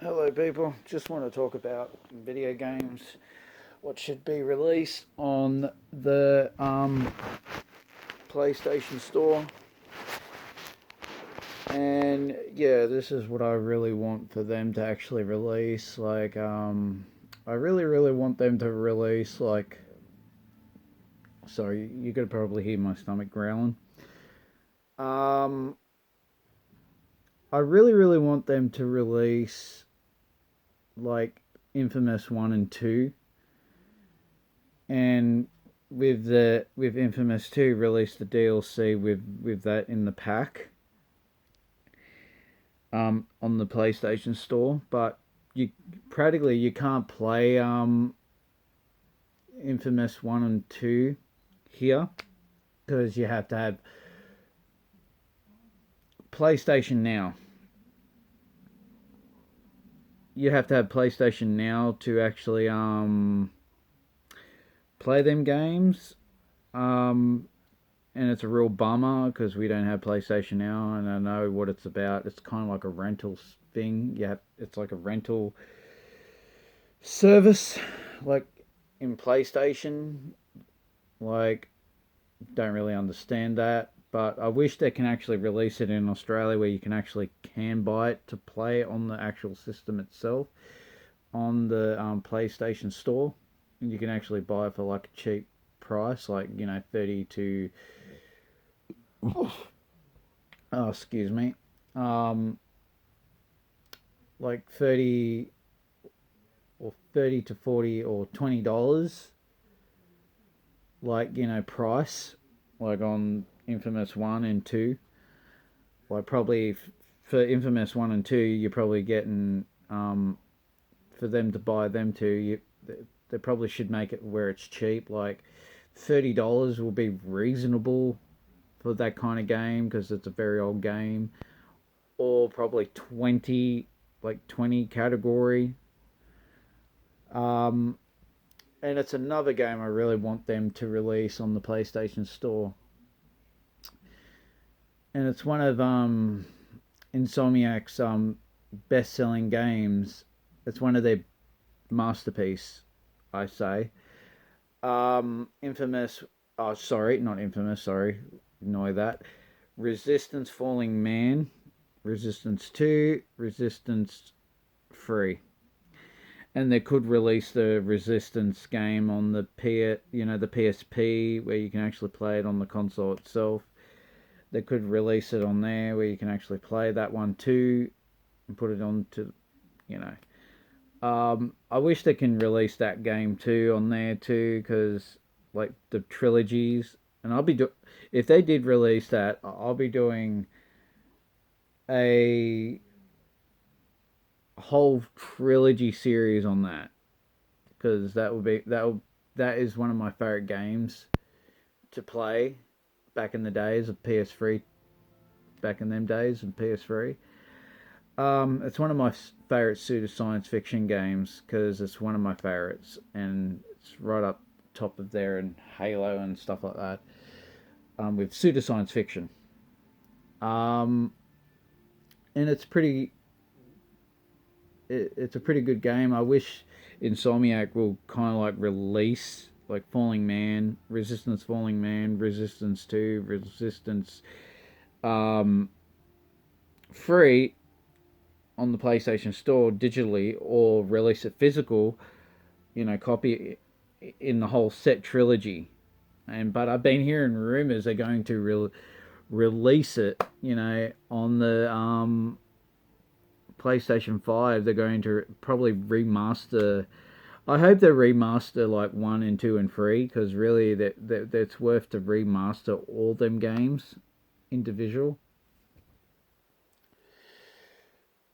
Hello, people. Just want to talk about video games. What should be released on the PlayStation Store. And yeah, this is what I really want for them to actually release. I really want them to release, sorry, you could probably hear my stomach growling. Um, I really want them to release, like, Infamous 1 and 2, and with Infamous 2 release the DLC with that in the pack on the PlayStation Store, but you can't play Infamous 1 and 2 here because you have to have PlayStation Now. You have to have PlayStation Now to actually play them games. And it's a real bummer because we don't have PlayStation Now, and I know what it's about. It's kind of like a rental thing. Yeah, it's like a rental service, like in PlayStation. Like, don't really understand that, but I wish they can actually release it in Australia where you can buy it to play on the actual system itself on the PlayStation Store. You can actually buy it for like a cheap price, like 30 to oh, excuse me, um, like 30 to 40 or $20, price, like on Infamous 1 and 2. Like, probably for Infamous 1 and 2, you're probably getting, for them to buy them two, they probably should make it where it's cheap. Like, $30 will be reasonable for that kind of game because it's a very old game, or probably 20 category. Um, and it's another game I really want them to release on the PlayStation Store. And it's one of Insomniac's best-selling games. It's one of their masterpiece, I say. Infamous. Oh, sorry, not Infamous. Sorry, ignore that. Resistance Falling Man, Resistance 2, Resistance 3. And they could release the Resistance game on the the PSP, where you can actually play it on the console itself. They could release it on there where you can actually play that one too, and put it on to, you know. I wish they can release that game too on there too, because like the trilogies, and if they did release that, I'll be doing a whole trilogy series on that, because that is one of my favorite games to play back in the days of PS3. Back in them days of PS3. It's one of my favorite pseudo science fiction games because it's one of my favorites, and it's right up top of there in Halo and stuff like that. With pseudo science fiction, um, and it's a pretty good game. I wish Insomniac will kind of like release like Falling Man, Resistance Falling Man, Resistance 2, Resistance um, free on the PlayStation Store digitally, or release it physical, copy in the whole set trilogy. But I've been hearing rumors they're going to release it, on the PlayStation 5. They're going to probably remaster. I hope they remaster like 1 and 2 and 3, because really that's worth to remaster all them games individual.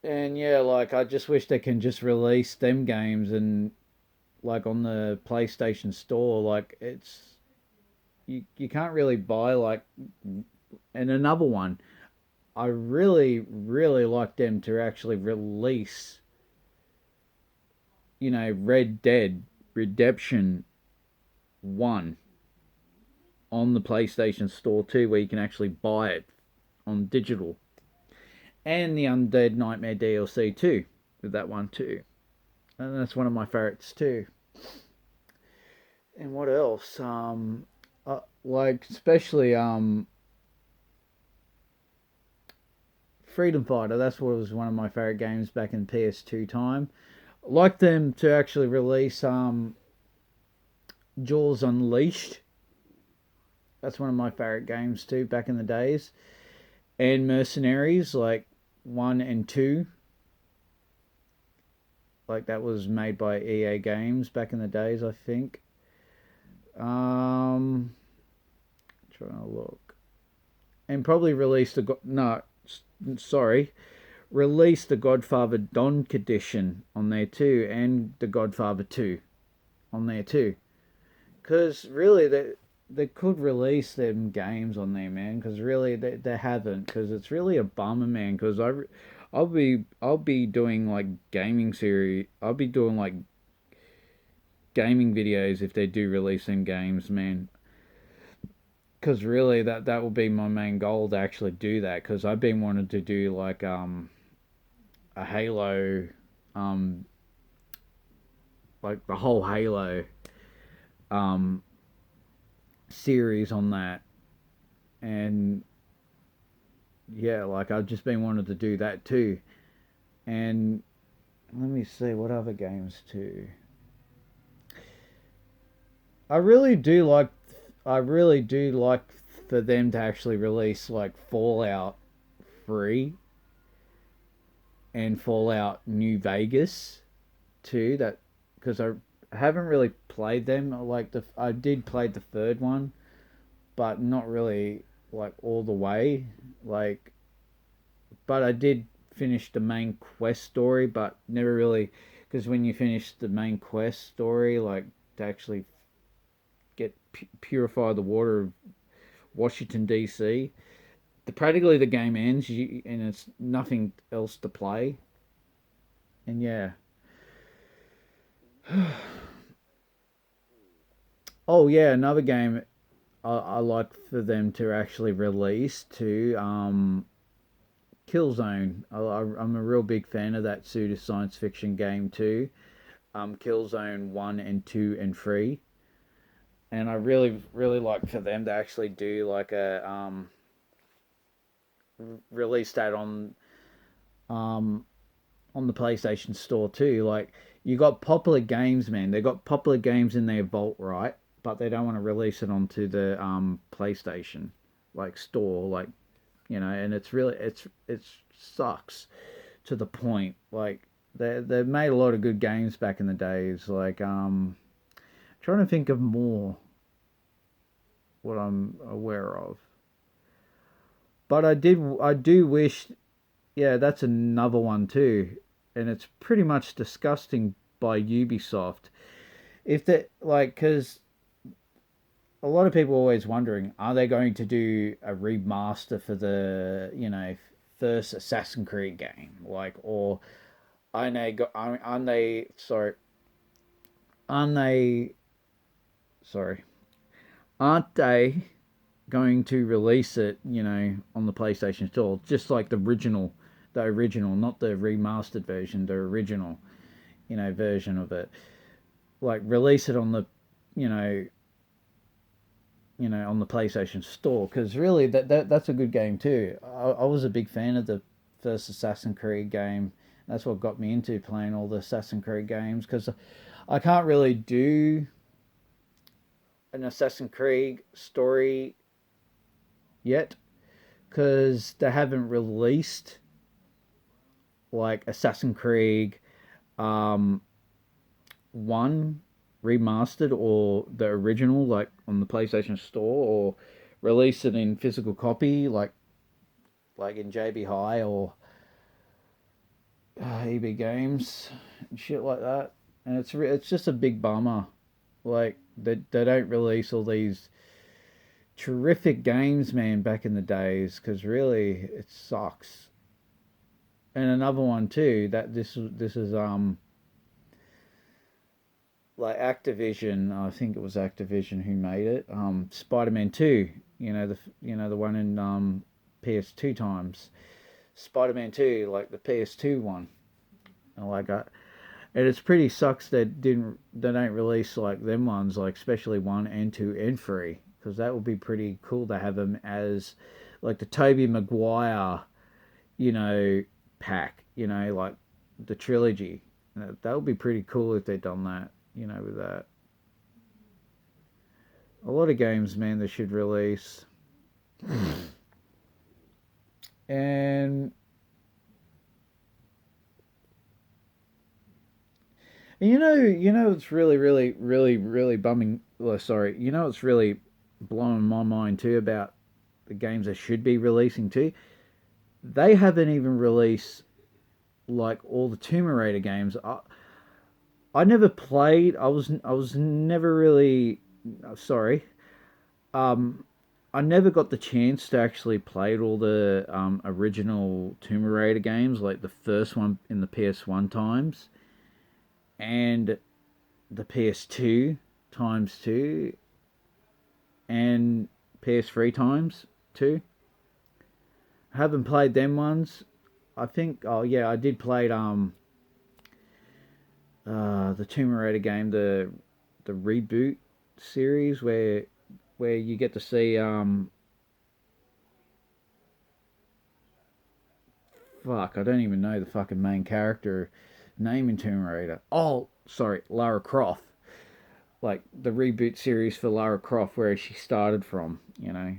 And yeah, like, I just wish they can just release them games, and like on the PlayStation Store, like, you can't really buy like. And another one, I really like them to actually release, Red Dead Redemption 1 on the PlayStation Store too, where you can actually buy it on digital, and the Undead Nightmare DLC too. with that one too, and that's one of my favorites too. And what else? Like especially Freedom Fighter. That's what was one of my favorite games back in PS2 time. I like them to actually release Jaws Unleashed. That's one of my favorite games too back in the days. And Mercenaries like 1 and 2. Like that was made by EA Games back in the days, I think. Um, Trying to look, and probably released the no, sorry, released the Godfather Donk edition on there too, and the Godfather 2 on there too. Because really, they could release them games on there, man. Because really, they haven't. Because it's really a bummer, man. Because I'll be doing like gaming series. I'll be doing like gaming videos if they do release them games, man. Because really, that will be my main goal to actually do that. Because I've been wanting to do like a Halo, um like the whole Halo um series on that, and yeah, like I've just been wanting to do that too. And let me see what other games too. I really do like. I really do like for them to actually release like Fallout 3 and Fallout New Vegas too. That because I haven't really played them. Like I did play the third one, but not really like all the way. Like, but I did finish the main quest story, but never really because when you finish the main quest story, like to actually get purify the water of Washington D.C., practically the game ends, and it's nothing else to play. And yeah, oh yeah, another game I like for them to actually release to Killzone. I'm a real big fan of that pseudo science fiction game too. Killzone 1 and 2 and 3, and I really like for them to actually do like a release that um on the PlayStation Store too. Like you got popular games, man. They got popular games in their vault, right? But they don't want to release it onto the PlayStation like store, like and it's really it sucks to the point. Like they've made a lot of good games back in the days. Like trying to think of more what I'm aware of. But I do wish, yeah, that's another one too, and it's pretty much disgusting by Ubisoft. If they like, because a lot of people are always wondering, are they going to do a remaster for the first Assassin's Creed game, like, or aren't they sorry, aren't they sorry, aren't they going to release it, on the PlayStation Store, just like the original, not the remastered version, the original, version of it. Like release it on the, you know, on the PlayStation Store, because really that's a good game too. I was a big fan of the first Assassin's Creed game. That's what got me into playing all the Assassin's Creed games, because I can't really do an Assassin's Creed story yet because they haven't released like Assassin's Creed um, 1 remastered or the original like on the PlayStation Store, or release it in physical copy like in JB High or EB Games and shit like that. And it's just a big bummer. Like they don't release all these terrific games, man, back in the days, because really it sucks. And another one too, that this is like Activision. I think it was Activision who made it. Spider-Man 2. The one in PS2 times. Spider-Man 2, like the PS2 one. And it's pretty sucks that they don't release like them ones, like especially 1 and 2 and 3, because that would be pretty cool to have them as like the Toby Maguire, you know, pack, like the trilogy. That would be pretty cool if they'd done that, with that. A lot of games, man, they should release. And it's really, really, really, really bumming. Well, sorry, it's really blowing my mind too about the games they should be releasing too. They haven't even released like all the Tomb Raider games. I never played. I was never really sorry. Um, I never got the chance to actually play all the original Tomb Raider games, like the first one in the PS1 times and the PS2 times two and PS3 times two. I haven't played them ones. I think. Oh yeah, I did play the Tomb Raider game, the reboot series where you get to see fuck, I don't even know the fucking main character name in Tomb Raider. Oh, sorry, Lara Croft. Like the reboot series for Lara Croft where she started from, I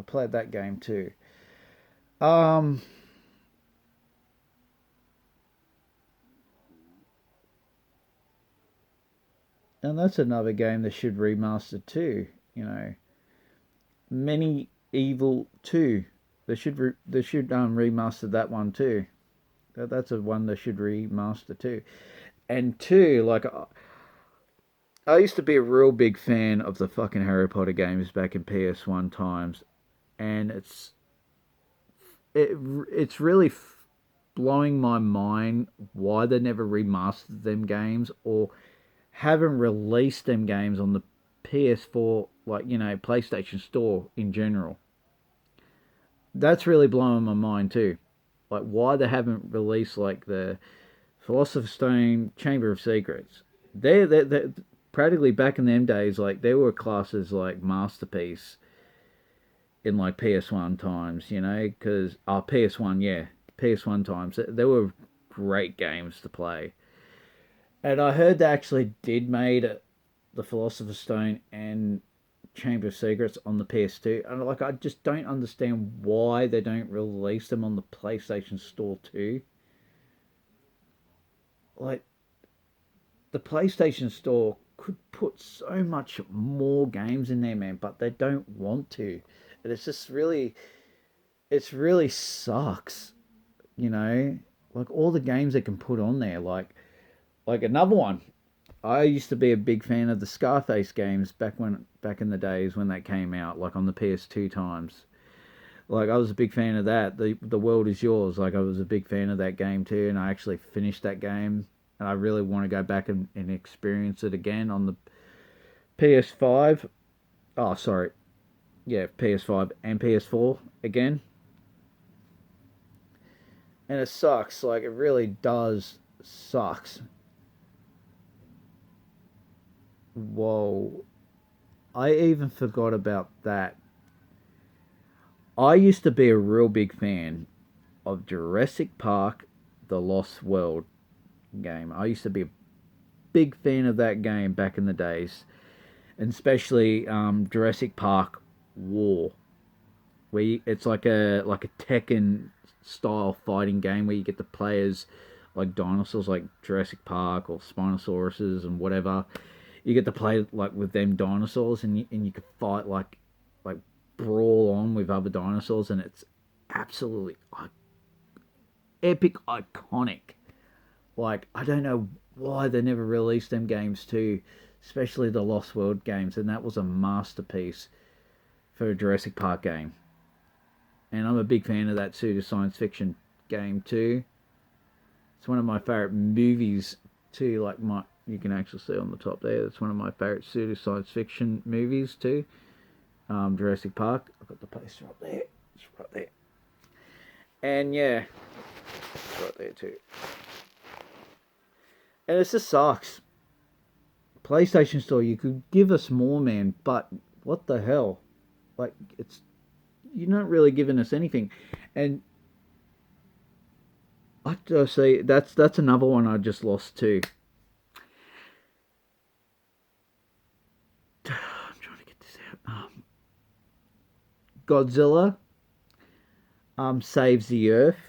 played that game too. Um and that's another game that should remaster too, you know. Many Evil 2. They should remaster that one too. That's a one they should remaster too. And two, like I used to be a real big fan of the fucking Harry Potter games back in PS1 times, and it it's really blowing my mind why they never remastered them games or haven't released them games on the PS4, like PlayStation Store in general. That's really blowing my mind too. Like why they haven't released like the Philosopher's Stone, Chamber of Secrets. They practically back in them days, like they were classes like masterpiece in like PS1 times, because PS1, yeah, PS1 times they were great games to play. And I heard they actually did made the Philosopher's Stone and Chamber of Secrets on the PS2, and like I just don't understand why they don't release them on the PlayStation Store too. Like the PlayStation Store could put so much more games in there, man, but they don't want to. And it's really sucks, you know. Like all the games they can put on there, like another one. I used to be a big fan of the Scarface games back in the days when they came out, like on the PS2 times. Like I was a big fan of that. The World Is Yours. Like I was a big fan of that game too, and I actually finished that game. And I really want to go back and experience it again on the PS5. Oh, sorry, yeah, PS5 and PS4 again. And it sucks. Like it really does sucks. Whoa, I even forgot about that. I used to be a real big fan of Jurassic Park: The Lost World game. I used to be a big fan of that game back in the days, and especially Jurassic Park War, where it's like a Tekken style fighting game where you get to play as like dinosaurs, like Jurassic Park or Spinosauruses and whatever. You get to play like with them dinosaurs, and you can fight like brawl on with other dinosaurs, and it's absolutely epic, iconic. Like I don't know why they never released them games too, especially the Lost World games, and that was a masterpiece for a Jurassic Park game. And I'm a big fan of that pseudo science fiction game too. It's one of my favorite movies too. Like my, you can actually see on the top there. It's one of my favorite pseudo science fiction movies too. Jurassic Park. I've got the poster up there. It's right there. And yeah, it's right there too. And it just sucks. PlayStation Store, you could give us more, man, but what the hell? Like, it's you're not really giving us anything. And I just say that's another one I just lost too. I'm trying to get this out. Godzilla saves the Earth,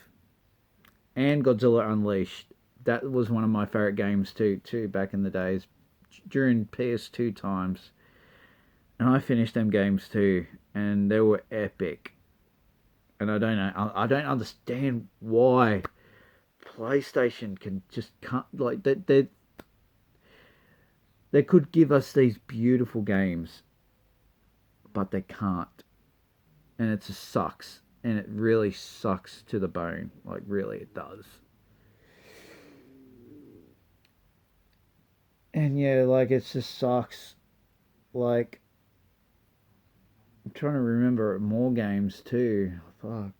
and Godzilla Unleashed. That was one of my favorite games too back in the days during PS2 times. And I finished them games too, and they were epic. And I don't know, I don't understand why PlayStation can just can't like they could give us these beautiful games, but they can't, and it just sucks, and it really sucks to the bone. Like really, it does. And yeah, like it just sucks. Like I'm trying to remember more games too. Fuck.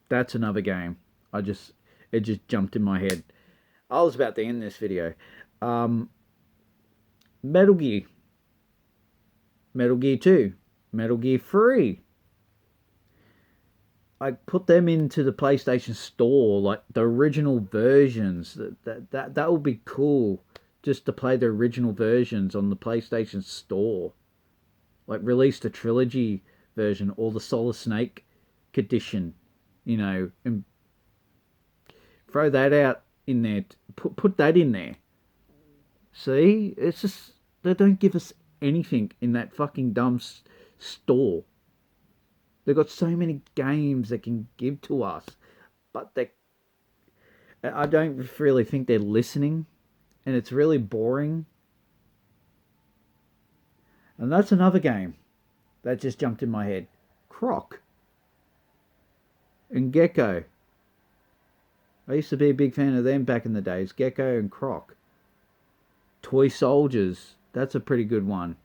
That's another game. I just it just jumped in my head. I was about to end this video. Um, Metal Gear, Metal Gear 2, Metal Gear 3. I put them into the PlayStation Store, like the original versions. That would be cool, just to play the original versions on the PlayStation Store. Like release the trilogy version or the Solid Snake edition, and throw that out in there. Put that in there. See, it's just they don't give us anything in that fucking dumb store. They've got so many games they can give to us, but I don't really think they're listening, and it's really boring. And that's another game that just jumped in my head. Croc and Gecko. I used to be a big fan of them back in the days. Gecko and Croc. Toy Soldiers. That's a pretty good one.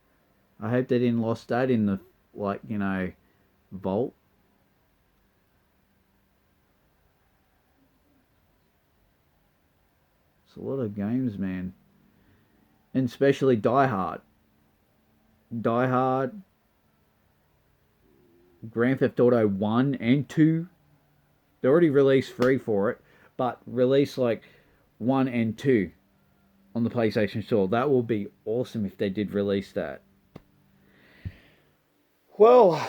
I hope they didn't lost that in the vault. It's a lot of games, man. And especially Die Hard. Die Hard, Grand Theft Auto 1 and 2. They already released 3 for it, but release like 1 and 2 on the PlayStation Store. That would be awesome if they did release that. Well,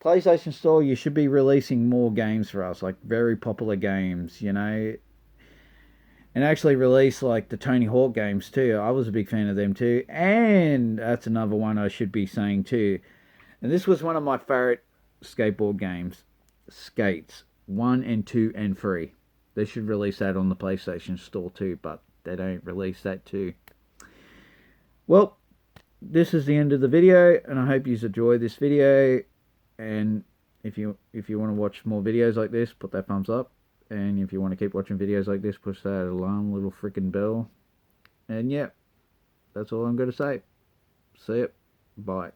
PlayStation Store, you should be releasing more games for us, like very popular games, and actually release like the Tony Hawk games too. I was a big fan of them too, and that's another one I should be saying too. And this was one of my favorite skateboard games, Skates 1 and 2 and 3. They should release that on the PlayStation Store too, but they don't release that too. Well, this is the end of the video, and I hope you enjoyed this video. And if you want to watch more videos like this, put that thumbs up. And if you want to keep watching videos like this, push that alarm little freaking bell. And yeah, that's all I'm going to say. See ya. Bye.